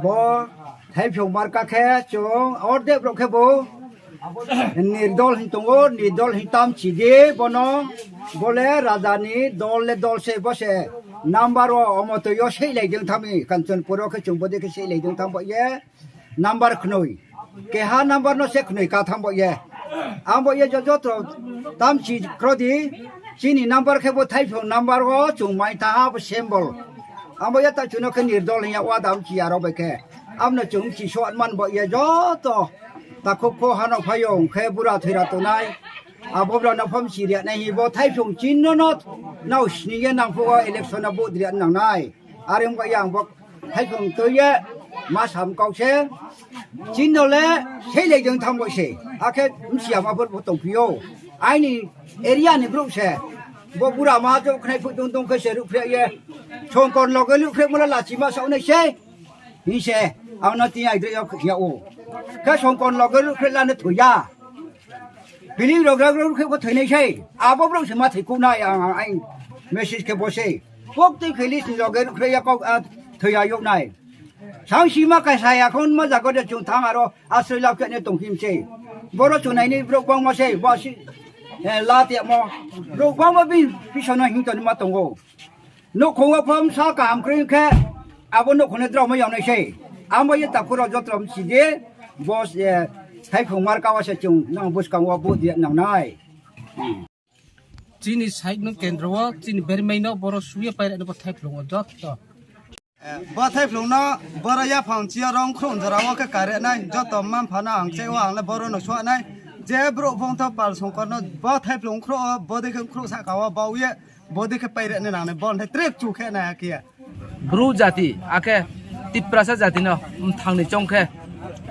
บ่ไทยผิวมาร์กาแค่จงออเดบลงแค่บ่นี่ดอลหินตงโอนี่ดอลหินตามชีดีบ่น้องบ่เลราจานีดอลเลดอลเซบ่เซนัมเบอร์ว่าอมตโยเชยเลยจึงทำกันจนปุโรคจงบ่ได้เชยเลยจึงทำบ่เยนัมเบอร์ขนุยแกหานัมเบอร์โนเซขนุยกาทำบ่เยอันบ่เยจะตรตามชีครดีชีนี่นัมเบอร์แค่บ่ไทยผิวนัมเบอร์ว่าจงไม่ตาบ่เซมบอลอันบ่เยตาจุนก็นี่ดอลหินว่าตามชีอาราบ่แค่อันน่ะจงชีชวนมันบ่เยจตตะคุกโคหานอพยงเคบุราธิราตัวนายอาบอบเรานพมชีเรียในฮีบไทยพงจินนอตนาวชนิยนังฟัวอิเล็กชันบูดเรียนนังนายอารมณ์ก็ยังบอกไทยพงตัวเยมาทำกองเชงจินโนเล่ใช่เลยยังทำบ่เชอาแค่มุสยามาบดตรงพิโอไอ้นี่เอริยานี่บรูเชบ่บุรามาจะใครพูดตรงเคยเสรุเพลเยชงก่อนเราก็ลุกเพลมันละจิมาเสาในเชนี่เชเอาหน้าที่ไอ้เดียวเขียวก็ชงก่อนเราก็ลุกเพลละนึกถุยาปีนี้เราลุกเพลก็ถุยในเชอาบ่รู้สมาธิกูนายไอ้เมสซิสเคบ่เชพวกที่เคยลิสต์เราก็ลุกเพลก็ถุยายกนายช่างชีมาใครใส่คนมาจากก็จะจุดทางอะไรอาศัยเราแค่ในตรงหิมเชบ่รู้จุดไหนนี่รูปบ้างมาเชบ่สิลาเตียมรูปบ้างมาบินพิชนาหินตัวนี้มาตรงโอนกคงว่าพร้อมสากามครึ่งแค่อาวุธนกคนนี้เราไม่ยอมในเชอามาเยตักเราจะทำสิ่งนี้บอสไทยของมาร์กาวาเชจงนั่งบุษกังว่าบุตรนั่งนายจีนใช้นุ่งเกณฑ์รัวจีนเบอร์ไม่นอบรสุยไปในประเทศหลวงจัดต่อประเทศหลวงเนาะบริยาพังเชียร้องครุ่นจะเราว่าก็การะนายจัดต่อมันพนังเจ้าว่างและบริโนชัวนายเจ้าบรุพงทับปาลสงกรานต์ประเทศหลวงครูบริขึ้นครูสักว่าบ่าวเยบริขึ้นไปเรื่องนั้นบอลให้เตรียมจูแค่ไหนเกี่ยบรูจัติอาแค่ติปราศจัติเนาะทางในจงแค่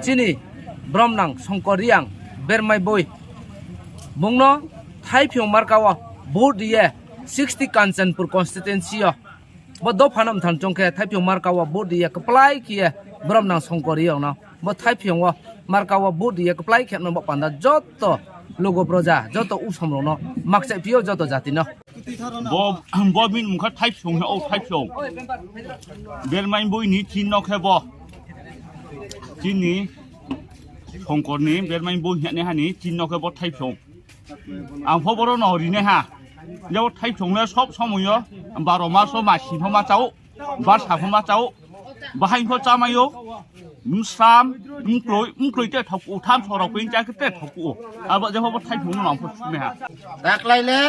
จีนี่บรมนังสงกรยังเบอร์ไม่บ่อยมงเนาะไทยพิวมาร์กาวะบูดเย่60คันเซนปุรคอนสติเทนซีอ่ะบ่ดอพานำทางจงแค่ไทยพิวมาร์กาวะบูดเย่ก็ปลายเกี่ยบรมนังสงกรยังเนาะบ่ไทยพิวว่ามาร์กาวะบูดเย่ก็ปลายแค่นั้นบ่ปันดาจอดต่อโลโก้โปรเจกต์จอดต่ออุสมรเนาะมักจะพิวจอดต่อจัติเนาะบ่มินมุขไทยพงเอาไทยพงเบลไม่บุยนี่จีนนอกแค่บ่จีนนี้พงคนนี้เบลไม่บุยเนี่ยฮะนี่จีนนอกแค่บ่ไทยพงอ่างพบรนอรีเนี่ยฮะเดี๋ยวไทยพงแล้วชอบมึงเยอะบารมาชอบมาชิมพมาเจ้าบาสาพมาเจ้าบ่ให้พ่อจ้ามาโยมุสลามมุกลอยเจ้าถกูทำสอเราเป็นใจก็เต้ถกูบ่จะพบไทยพงหนองพูดไหมฮะแต่ไกลเลย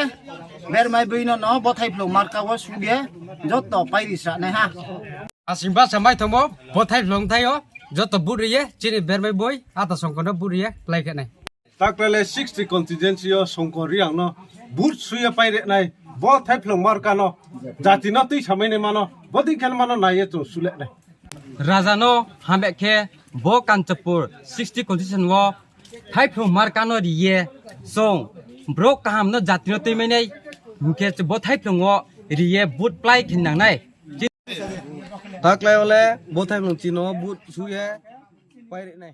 เบอร์ไม่บินเนาะบ่ไทยพลมาร์กาวาสุเดียจดต่อไปดิสระนะฮะอาสิมบ้าสมัยทั้งหมดบ่ไทยหลวงไทยอ๋อจอดต่อบุรีเย่จีนี่เบอร์ไม่บ่อยอาตาสงกรานต์บุรีเย่ไล่แค่ไหนตักเลย60 constituency สงกรานต์เนาะบูดสุยไปเรื่องไหนบ่ไทยพลมาร์กาเนาะจัตินาตีทำไมเนี่ยมาเนาะบ่ที่แค่มาเนาะนายตัวสุเล่เนี่ยราชาโนฮัมเบกเคบ่กันจับปู60 constitution ว่าไทยพลมาร์กาโนดีเย่ส่งบรกกามเนาะจัติโนตีไม่ได้มุขจะบ่ไทยพลงว่าดีเย่บูดปลายขึ้นนังไหนตักเลยบ่ไทยพลจีโนบูดสุยไปเรื่องไหน